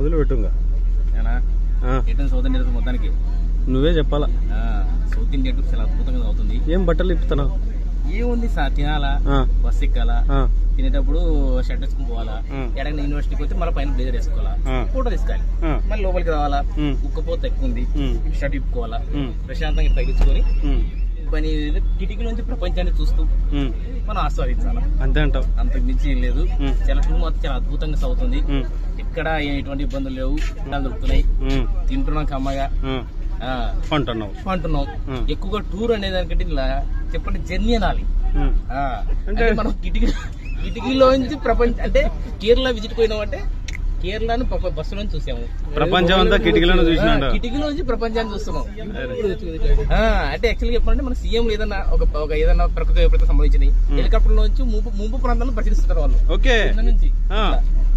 వదిలిపెట్టుంగా south India మొత్తానికి నువ్వే చెప్పాలా. సౌత్ ఇండియా చాలా అద్భుతంగా అవుతుంది. ఏం బట్టలు ఇప్పుతున్నావు? ఏముంది సార్, తినాలా, బస్ ఎక్కాలా, తినేటప్పుడు షర్ట్ వేసుకుని పోవాలా, ఎడగ యూనివర్సిటీకి వచ్చి మళ్ళీ పైన బ్లేజర్ వేసుకోవాలా, ఫోటో తీసుకోవాలి, మళ్ళీ లోపలికి రావాలా, ఉక్కపోతే ఎక్కువ ఉంది, షర్ట్ ఇప్పుకోవాలా, ప్రశాంతంగా తగ్గించుకొని పని కిటికీలోంచి ప్రపంచాన్ని చూస్తూ మనం ఆస్వాదించాలా. అంతే అంటావు? అంతకు మించి ఏం లేదు. చాలా టూర్ మాత్రం చాలా అద్భుతంగా సాగుతుంది. ఇక్కడ ఎటువంటి ఇబ్బందులు లేవు, దొరుకుతున్నాయి, తింటున్నాం కమ్మగా, అంటున్నాం. ఎక్కువగా టూర్ అనే దానికంటే ఇలా చెప్పండి జర్నీ అనాలి. అంటే మనం కిటికీలోంచి ప్రపంచం అంటే కేరళ విజిట్ పోయినాం అంటే కేరళను బస్సులో చూసాము, ప్రపంచం అంతా కిటికీలోంచి ప్రపంచాన్ని చూస్తున్నాం. అంటే యాక్చువల్గా చెప్పాలంటే మన సీఎం ఏదన్నా ఒక ఏదన్నా ప్రకృతి విపరీతం సంబంధించినవి హెలికాప్టర్ నుంచి ముంపు ప్రాంతాలను పరిశీలిస్తున్నారు వాళ్ళు. నుంచి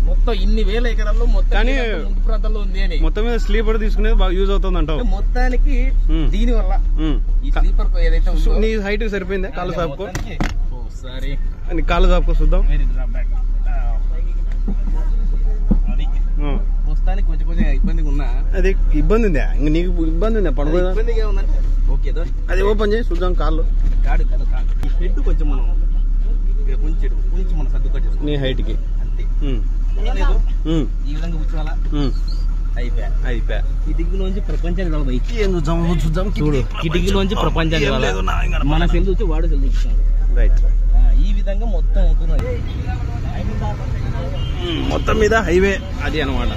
మొత్తం ఇన్ని వేల ఎకరాల్లో మొత్తం ముంపు ప్రాంతాల్లో ఉంది అని మొత్తం మీద స్లీపర్ తీసుకునేది బాగా యూజ్ అవుతుంది అంటావు. మొత్తానికి దీని వల్ల ఈ స్లీపర్ ఏదైతే నీ హైట్ సరిపోయిందా? కాళ్ళు సాపుకో సరే, కాళ్ళు సాపుకో చూద్దాం. మొత్తానికి కొంచెం కొంచెం ఇబ్బందిగా ఉన్నా. అది ఇబ్బంది ఉందా? ఇంక నీకు ఇబ్బంది ఉందా? పడుకో ఇబ్బందిగా ఉందంటే ఓకే, అది ఓపెన్ చేసి చూద్దాం. కాళ్ళు కాడు ఈ హెడ్ కొంచెం మనం కొంచెం మనం సర్దుకొచ్చేది నీ హైట్ కి అంతే. ఈ విధంగా కూర్చోవాలా, అయిపోయా. కిటికీలోంచి ప్రపంచాన్ని చూద్దాం. చూడు, కిటికీలోంచి ప్రపంచాన్ని మన సెల్ చూసి వాడు సెల్ చూస్తున్నాడు. రైట్, ఈ విధంగా మొత్తం అవుతున్నది. మొత్తం మీద హైవే అది అనమాట.